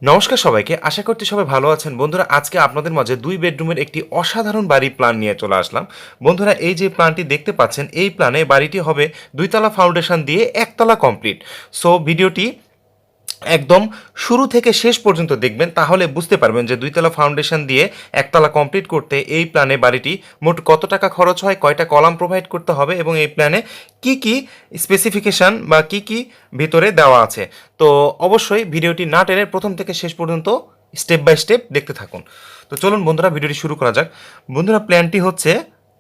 নমস্কার সবাইকে, আশা করছি সবাই ভালো আছেন। বন্ধুরা, আজকে আপনাদের মাঝে 2 বেডরুমের একটি অসাধারণ বাড়ি প্ল্যান নিয়ে চলে আসলাম। বন্ধুরা, এই যে প্ল্যানটি দেখতে পাচ্ছেন, এই প্ল্যানে বাড়িটি হবে 2 তলা ফাউন্ডেশন দিয়ে 1 তলা কমপ্লিট। সো ভিডিওটি একদম শুরু থেকে শেষ পর্যন্ত দেখবেন, তাহলে বুঝতে পারবেন যে 2 তলা ফাউন্ডেশন দিয়ে 1 তলা কমপ্লিট করতে এই প্ল্যানে বাড়িটি মোট কত টাকা খরচ হয়, কয়টা কলাম প্রোভাইড করতে হবে এবং এই প্ল্যানে কি কি স্পেসিফিকেশন বা কি কি ভিতরে দেওয়া আছে। তো অবশ্যই ভিডিওটি না টেনে প্রথম থেকে শেষ পর্যন্ত স্টেপ বাই স্টেপ দেখতে থাকুন। তো চলুন বন্ধুরা, ভিডিওটি শুরু করা যাক। বন্ধুরা, প্ল্যানটি হচ্ছে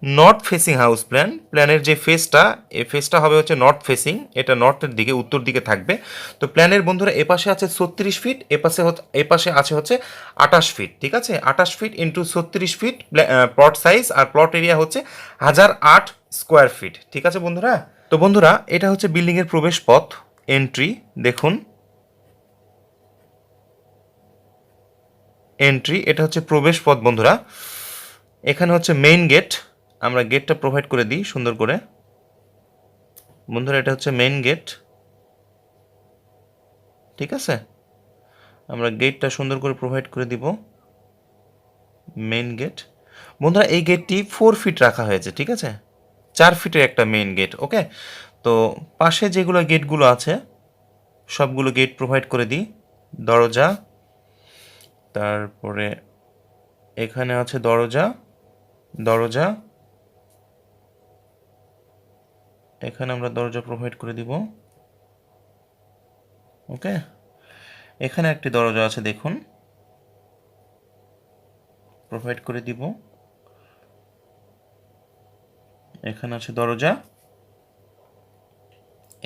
নর্থ ফেসিং হাউস প্ল্যান। প্ল্যানের যে ফেসটা, এই ফেসটা হবে হচ্ছে নর্থ ফেসিং, এটা নর্থের দিকে, উত্তর দিকে থাকবে। তো প্ল্যানের বন্ধুরা এপাশে আছে 36 ফিট, এপাশে আছে হচ্ছে 28 ফিট। ঠিক আছে, 28 feet into 36 feet plot size, আর প্লট এরিয়া হচ্ছে 1008 স্কোয়ার ফিট। ঠিক আছে বন্ধুরা। তো বন্ধুরা, এটা হচ্ছে বিল্ডিংয়ের প্রবেশ পথ, এন্ট্রি। দেখুন, এন্ট্রি, এটা হচ্ছে প্রবেশ পথ বন্ধুরা। এখানে হচ্ছে মেইন গেট, আমরা গেটটা প্রোভাইড করে দিই সুন্দর করে। বন্ধুরা, এটা হচ্ছে মেইন গেট। ঠিক আছে, আমরা গেটটা সুন্দর করে প্রোভাইড করে দিব, মেইন গেট। বন্ধুরা, এই গেটটি 4 ফিট রাখা হয়েছে। ঠিক আছে, 4 ফিটের একটা মেইন গেট। ওকে, তো পাশে যেগুলো গেটগুলো আছে সবগুলো গেট প্রোভাইড করে দিই। দরজা, তারপরে এখানে আছে দরজা, দরজা, এখানে আমরা দরজা প্রোভাইড করে দিব। ওকে, এখানে একটি দরজা আছে, দেখুন, প্রোভাইড করে দিব। এখানে আছে দরজা,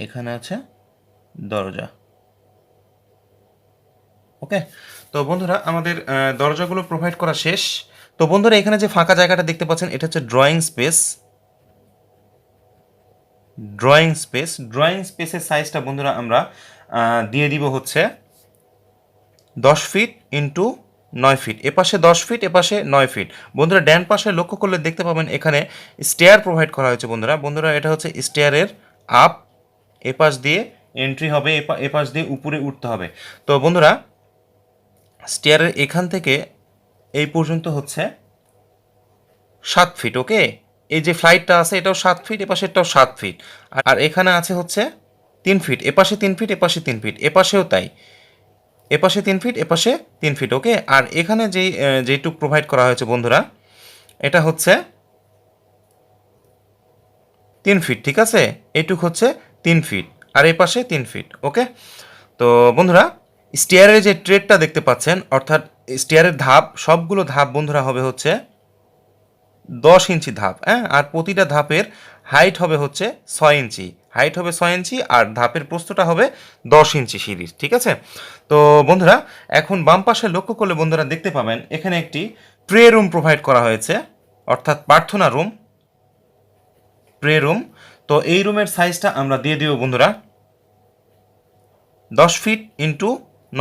এখানে আছে দরজা। ওকে, তো বন্ধুরা, আমাদের দরজাগুলো প্রোভাইড করা শেষ। তো বন্ধুরা, এখানে যে ফাঁকা জায়গাটা দেখতে পাচ্ছেন, এটা হচ্ছে ড্রয়িং স্পেস। ড্রয়িং স্পেসের সাইজটা বন্ধুরা আমরা দিয়ে দিব হচ্ছে 10 ফিট ইন্টু 9 ফিট। এপাশে 10 ফিট, এপাশে 9 ফিট। বন্ধুরা, ডান পাশে লক্ষ্য করলে দেখতে পাবেন এখানে স্টেয়ার প্রোভাইড করা হয়েছে। বন্ধুরা, এটা হচ্ছে স্টেয়ারের আপ, এপাশ দিয়ে এন্ট্রি হবে, এপাশ দিয়ে উপরে উঠতে হবে। তো বন্ধুরা, স্টেয়ারের এখান থেকে এই পর্যন্ত হচ্ছে 7 ফিট। ওকে, এই যে ফ্লাইটটা আছে এটাও 7 ফিট, এপাশেরটাও 7 ফিট। আর এখানে আছে হচ্ছে 3 ফিট, এপাশে 3 ফিট, এপাশে 3 ফিট, এপাশেও তাই, এপাশে 3 ফিট, এপাশে 3 ফিট। ওকে, আর এখানে যেইটুক প্রোভাইড করা হয়েছে বন্ধুরা, এটা হচ্ছে 3 ফিট। ঠিক আছে, এইটুক হচ্ছে 3 ফিট, আর এই পাশে 3 ফিট। ওকে, তো বন্ধুরা, স্টেয়ারের যে ট্রেডটা দেখতে পাচ্ছেন, অর্থাৎ স্টেয়ারের ধাপ, সবগুলো ধাপ বন্ধুরা হবে হচ্ছে 10 ইঞ্চি ধাপ। হ্যাঁ, আর প্রতিটা ধাপের হাইট হবে হচ্ছে 6 ইঞ্চি, হাইট হবে 6 ইঞ্চি, আর ধাপের প্রস্থটা হবে 10 ইঞ্চি সিঁড়ির। ঠিক আছে, তো বন্ধুরা, এখন বাম পাশে লক্ষ্য করলে বন্ধুরা দেখতে পাবেন এখানে একটি প্রে রুম প্রোভাইড করা হয়েছে, অর্থাৎ প্রার্থনা রুম, প্রে রুম। তো এই রুমের সাইজটা আমরা দিয়ে দিব বন্ধুরা 10 ফিট ইন্টু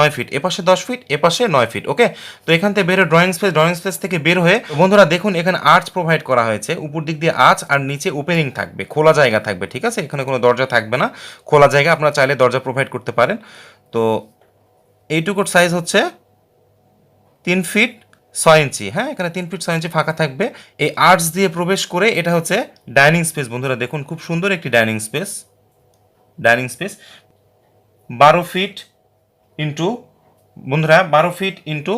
9 ফিট, এপাশে 10 ফিট, এপাশে 9 ফিট। ওকে, তো এখান থেকে বের হয়ে ড্রয়িং স্পেস থেকে বের হয়ে বন্ধুরা দেখুন এখানে আর্চ প্রোভাইড করা হয়েছে। উপর দিক দিয়ে আর্চ, আর নিচে ওপেনিং থাকবে, খোলা জায়গা থাকবে। ঠিক আছে, এখানে কোনো দরজা থাকবে না, খোলা জায়গা, আপনারা চাইলে দরজা প্রোভাইড করতে পারেন। তো এইটুকুর সাইজ হচ্ছে 3 ফিট 6 ইঞ্চি। হ্যাঁ, এখানে 3 ফিট 6 ইঞ্চি ফাঁকা থাকবে। এই আর্চ দিয়ে প্রবেশ করে এটা হচ্ছে ডাইনিং স্পেস। বন্ধুরা দেখুন, খুব সুন্দর একটি dining space. Dining space 12 fit into, বন্ধুরা, 12 ফিট ইন্টু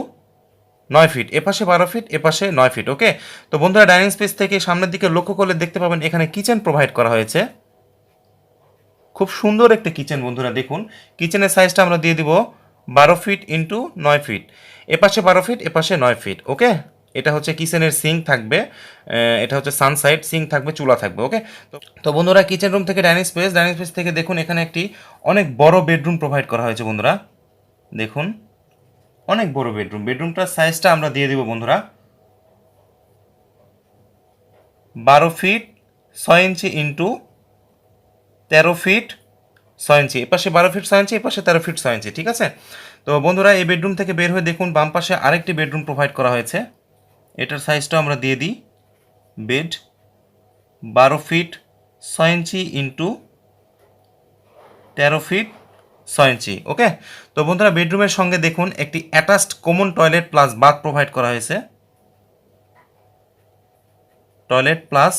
9 ফিট, এপাশে 12 ফিট, এপাশে 9 ফিট। ওকে, তো বন্ধুরা, ডাইনিং স্পেস থেকে সামনের দিকে লক্ষ্য করলে দেখতে পাবেন এখানে কিচেন প্রোভাইড করা হয়েছে। খুব সুন্দর একটা কিচেন। বন্ধুরা দেখুন, কিচেনের সাইজটা আমরা দিয়ে দিব 12 ফিট ইন্টু 9 ফিট, এপাশে 12 ফিট, এপাশে 9 ফিট। ওকে, এটা হচ্ছে কিচেনের সিঙ্ক থাকবে, এটা হচ্ছে সানসাইড সিঙ্ক থাকবে, চুলা থাকবে। ওকে, তো বন্ধুরা, কিচেন রুম থেকে ডাইনিং স্পেস থেকে দেখুন এখানে একটি অনেক বড় বেডরুম প্রোভাইড করা হয়েছে। বন্ধুরা দেখুন, অনেক বড় বেডরুম। বেডরুমটার সাইজটা আমরা দিয়ে দিব বন্ধুরা 12 ফিট 6 ইঞ্চি ইন্টু 13 ফিট 6 ইঞ্চি, এপাশে 12 ফিট 6 ইঞ্চি, এপাশে 13 ফিট 6 ইঞ্চি। ঠিক আছে, তো বন্ধুরা, এই বেডরুম থেকে বের হয়ে দেখুন বাম পাশে আরেকটি বেডরুম প্রোভাইড করা হয়েছে। এটার সাইজটা আমরা দিয়ে দিই, bed 12 feet 6 inch into 13 feet 6 inch. Okay, তো বন্ধুরা বেডরুমের সঙ্গে দেখুন একটি attached common toilet plus bath provide করা হয়েছে। Toilet plus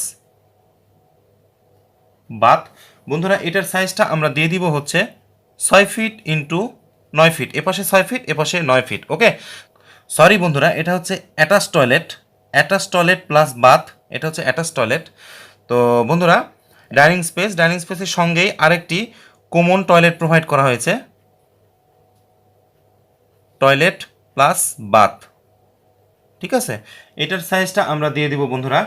bath. বন্ধুরা এটার সাইজটা আমরা দিয়ে দিব হচ্ছে 6 ফিট ইন্টু 9 ফিট, এপাশে 6 ফিট এপাশে 9 ফিট। ওকে, সরি বন্ধুরা, এটা হচ্ছে অ্যাটাচ টয়লেট প্লাস বাথ, এটা হচ্ছে অ্যাটাচ টয়লেট। তো বন্ধুরা ডাইনিং স্পেসের সঙ্গেই আরেকটি কমন টয়লেট প্রোভাইড করা হয়েছে, টয়লেট প্লাস বাথ। ঠিক আছে, এটার সাইজটা আমরা দিয়ে দিব বন্ধুরা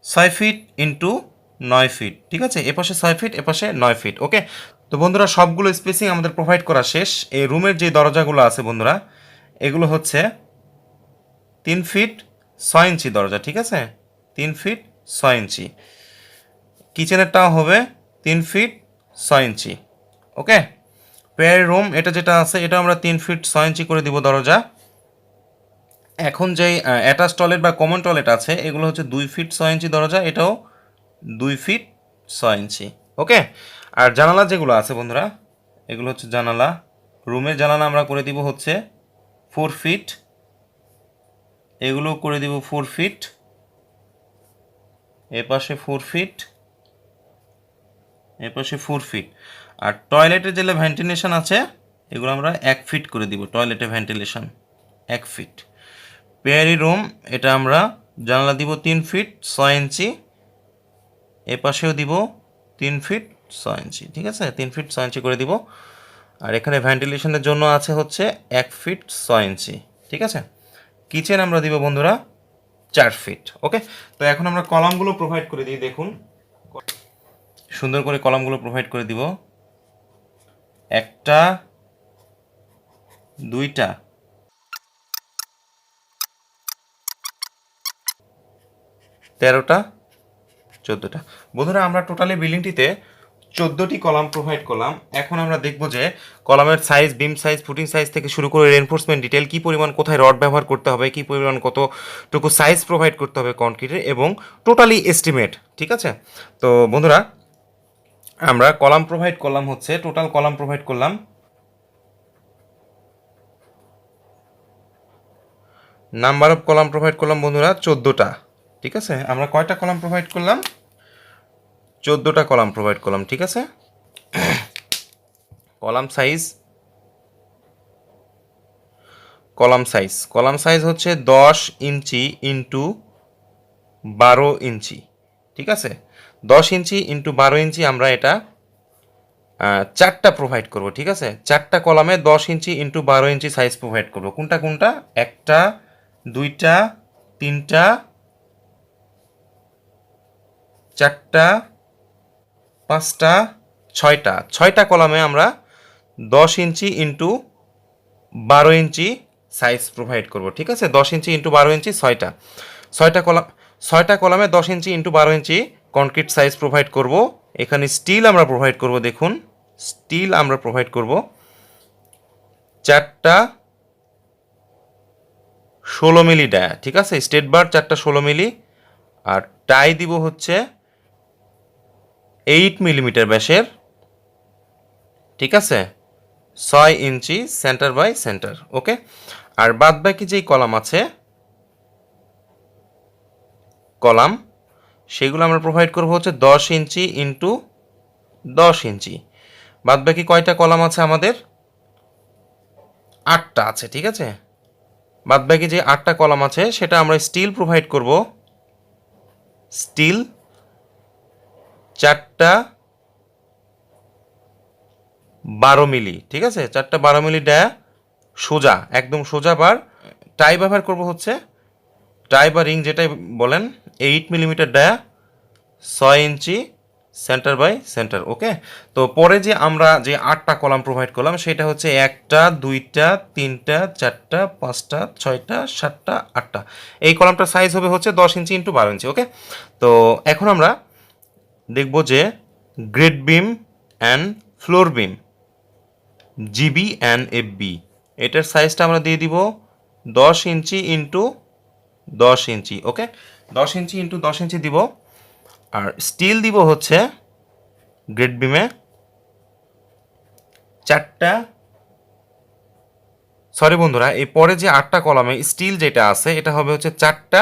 6 ফিট ইন্টু 9 ফিট। ঠিক আছে, এপাশে 6 ফিট এপাশে 9 ফিট। ওকে, তো বন্ধুরা সবগুলো স্পেসিং আমাদের প্রোভাইড করা শেষ। এই রুমের যে দরজাগুলো আছে বন্ধুরা, এগুলো হচ্ছে 3 ফিট 6 ইঞ্চি দরজা। ঠিক আছে, 3 ফিট 6 ইঞ্চি। কিচেনেরটাও হবে 3 ফিট 6 ইঞ্চি। ওকে, পেয়ার রুম এটা যেটা আছে এটা আমরা 3 ফিট 6 ইঞ্চি করে দিব দরজা। এখন যেই অ্যাটাচ টয়লেট বা কমন টয়লেট আছে এগুলো হচ্ছে 2 ফিট 6 ইঞ্চি দরজা, এটাও 2 ফিট 6 ইঞ্চি। ওকে, আর জানালা যেগুলো আছে বন্ধুরা, এগুলো হচ্ছে জানালা। রুমের জানালা আমরা করে দিব হচ্ছে 4 ফিট, এগুলো করে দিব 4 ফিট, এপাশে 4 ফিট এপাশে 4 ফিট। আর টয়লেটের যে ভেন্টিলেশন আছে এগুলো আমরা 1 ফিট করে দিব, টয়লেটে ভেন্টিলেশন 1 ফিট। পেয়ারি রুম এটা আমরা জানালা দিব 3 ফিট 6 ইঞ্চি, এপাশেও দিব 3 ফিট 6 ইঞ্চি। ঠিক আছে, 3 ফিট 6 ইঞ্চি করে দিব। আর এখানে ভেন্টিলেশনের জন্য আছে হচ্ছে 1 ফিট 6 ইঞ্চি। ঠিক আছে, কিচেন আমরা দিব বন্ধুরা 4 ফিট। ওকে, তো এখন আমরা কলামগুলো প্রোভাইড করে দিই। দেখুন সুন্দর করে কলামগুলো প্রোভাইড করে দিব, 1টা 2টা 13টা 14টা। বন্ধুরা আমরা টোটালি বিল্ডিংটিতে 14টি কলাম প্রোভাইড করলাম। এখন আমরা দেখব যে কলামের সাইজ, বিম সাইজ, ফুটিং সাইজ থেকে শুরু করে রেনফোর্সমেন্ট ডিটেল, কী পরিমাণ কোথায় রড ব্যবহার করতে হবে, কী পরিমাণ কতটুকু সাইজ প্রোভাইড করতে হবে কনক্রিটের, এবং টোটালি এস্টিমেট। ঠিক আছে, তো বন্ধুরা আমরা কলাম প্রোভাইড করলাম হচ্ছে, টোটাল কলাম প্রোভাইড করলাম নাম্বার অফ কলাম প্রোভাইড করলাম বন্ধুরা 14টা। ঠিক আছে, আমরা কয়টা কলাম প্রোভাইড করলাম? 14টা কলাম প্রোভাইড করলাম। ঠিক আছে, কলাম সাইজ কলাম সাইজ হচ্ছে 10 ইঞ্চি ইন্টু 12 ইঞ্চি। ঠিক আছে, 10 ইঞ্চি ইন্টু 12 ইঞ্চি আমরা এটা 4টা প্রোভাইড করব। ঠিক আছে, 4টা কলামে 10 ইঞ্চি ইন্টু 12 ইঞ্চি সাইজ প্রোভাইড করব। কোনটা কোনটা? 1টা 2টা 3টা 4টা 5টা 6টা কলামে আমরা 10 ইঞ্চি ইন্টু 12 ইঞ্চি সাইজ প্রোভাইড করব। ঠিক আছে, 10 ইঞ্চি ইন্টু 12 ইঞ্চি 6টা কলামে 10 ইঞ্চি ইন্টু 12 ইঞ্চি কনক্রিট সাইজ প্রোভাইড করব। এখানে স্টিল আমরা প্রোভাইড করব। দেখুন স্টিল আমরা প্রোভাইড করব 4টা 16 মিলি ডায়া। ঠিক আছে, স্টেট বার 4টা 16 মিলি, আর টাই দিব হচ্ছে 8 মিলিমিটার ব্যাসের। ঠিক আছে, 6 ইঞ্চি সেন্টার বাই সেন্টার। ওকে, আর বাদ বাকি যেই কলাম আছে কলাম সেগুলো আমরা প্রোভাইড করব হচ্ছে 10 ইঞ্চি ইন্টু 10 ইঞ্চি। বাদ বাকি কয়টা কলাম আছে আমাদের? 8টা আছে। ঠিক আছে, বাদ বাকি যে 8টা কলাম আছে সেটা আমরা স্টিল প্রোভাইড করব। স্টিল 4টা 12 মিলি। ঠিক আছে, 4টা 12 মিলি ডায়া সোজা, একদম সোজা বার। টাই ব্যবহার করব হচ্ছে, টাই বা রিং যেটাই বলেন, 8 millimetre dia 6 inch centre by centre. Okay, তো পরে যে আমরা যে 8টা কলাম প্রোভাইড করলাম সেটা হচ্ছে 1টা 2টা 3টা 4টা 5টা 6টা 7টা 8টা। এই কলামটার সাইজ হবে হচ্ছে 10 ইঞ্চি ইন্টু 12 ইঞ্চি। ওকে, তো এখন আমরা দেখব যে grade beam and floor beam, GB and FB, এটার সাইজটা আমরা দিয়ে দিব 10 ইঞ্চি ইন্টু 10 ইঞ্চি। ওকে, 10 ইঞ্চি ইন্টু 10 ইঞ্চি দিব। আর স্টিল দিব হচ্ছে গ্রেড বিমে 4টা, সরি বন্ধুরা, এই পরে যে 8টা কলামে স্টিল যেটা আছে এটা হবে হচ্ছে 4টা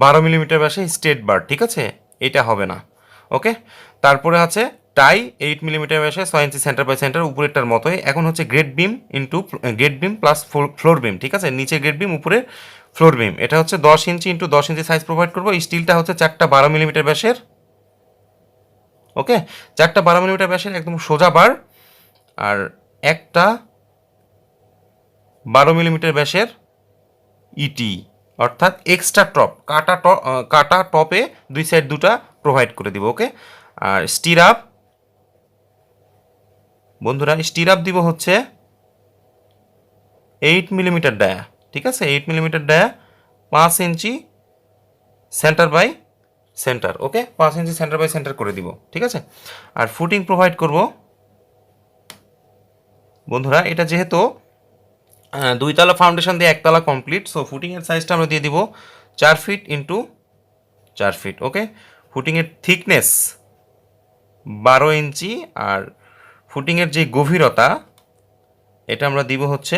12 মিলিমিটার ব্যাসে স্ট্রেট বার, ঠিক আছে, এটা হবে না। ওকে, তারপরে আছে টাই 8 মিলিমিটার ব্যাসে 6 ইঞ্চি সেন্টার বাই সেন্টার, উপরেরটার মতোই। এখন হচ্ছে grade beam into grade beam plus floor beam, ঠিক আছে, নিচে গ্রেড বিম উপরে ফ্লোর বিম, এটা হচ্ছে 10 ইঞ্চি ইন্টু 10 ইঞ্চি সাইজ প্রোভাইড করবো। স্টিলটা হচ্ছে 4টা 12 মিলিমিটার ব্যাসের। ওকে, 4টা 12 মিলিমিটার ব্যাসের একদম সোজা বার, আর একটা 12 মিলিমিটার ব্যাসের ইটি, অর্থাৎ এক্সট্রা টপ, কাটা টপে দুই সাইড দুটা প্রোভাইড করে দিব। ওকে, আর স্টিরাপ বন্ধুরা, স্টিরাপ দিব হচ্ছে 8 মিলিমিটার ডায়া, ঠিক আছে, 8 millimetre dia, 5 inch centre by centre. Okay, 5 inch centre by centre করে দিব, ঠিক আছে। আর ফুটিং প্রোভাইড করব বন্ধুরা, এটা যেহেতু 2 তলা ফাউন্ডেশন দিয়ে 1 তলা কমপ্লিট, সো ফুটিংয়ের সাইজটা আমরা দিয়ে দিব 4 ফিট ইন্টু 4 ফিট। ওকে, ফুটিংয়ের থিকনেস 12 ইঞ্চি, আর ফুটিংয়ের যে গভীরতা এটা আমরা দিব হচ্ছে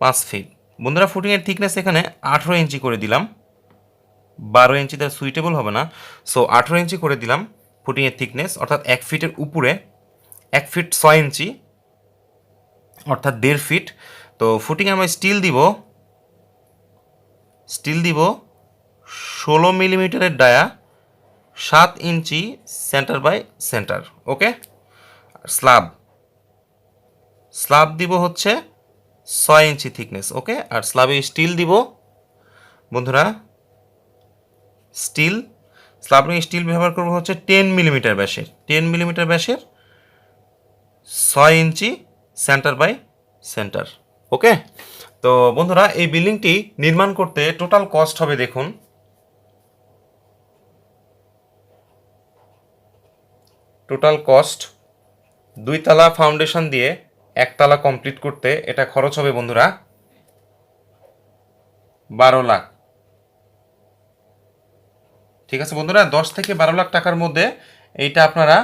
5 ফিট। বন্ধুরা, ফুটিংয়ের থিকনেস এখানে 18 ইঞ্চি করে দিলাম, 12 ইঞ্চি তার সুইটেবল হবে না, সো 18 ইঞ্চি করে দিলাম ফুটিংয়ের থিকনেস, অর্থাৎ 1 ফিটের উপরে 1 ফিট 6 ইঞ্চি, অর্থাৎ 1.5 ফিট। তো ফুটিংয়ে আমরা স্টিল দিব 16 মিলিমিটারের dia, 7 inch centre by centre. Okay, slab দিব হচ্ছে 6 ইঞ্চি থিকনেস। ওকে, আর স্ল্যাবে স্টিল দিব বন্ধুরা, স্ল্যাবে স্টিল ব্যবহার করবো হচ্ছে 10 মিলিমিটার ব্যাসের, 10 মিলিমিটার ব্যাসের, 6 inch centre by centre. Okay, তো বন্ধুরা, এই বিল্ডিংটি নির্মাণ করতে টোটাল কস্ট হবে, দেখুন, টোটাল কস্ট 2 তলা ফাউন্ডেশন দিয়ে 1 তলা কমপ্লিট করতে এটা খরচ হবে বন্ধুরা 12 লাখ। ঠিক আছে বন্ধুরা, 10 থেকে 12 লাখ টাকার মধ্যে এইটা আপনারা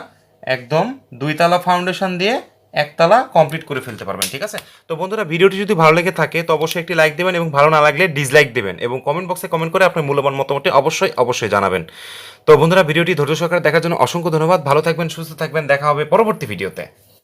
একদম 2 তলা ফাউন্ডেশন দিয়ে 1 তলা কমপ্লিট করে ফেলতে পারবেন। ঠিক আছে, তো বন্ধুরা, ভিডিওটি যদি ভালো লেগে থাকে তো অবশ্যই একটি লাইক দেবেন, এবং ভালো না লাগলে ডিসলাইক দেবেন, এবং কমেন্ট বক্সে কমেন্ট করে আপনার মূল্যবান মতামতটি অবশ্যই জানাবেন। তো বন্ধুরা, ভিডিওটি ধৈর্য সহকারে দেখার জন্য অসংখ্য ধন্যবাদ। ভালো থাকবেন, সুস্থ থাকবেন, দেখা হবে পরবর্তী ভিডিওতে।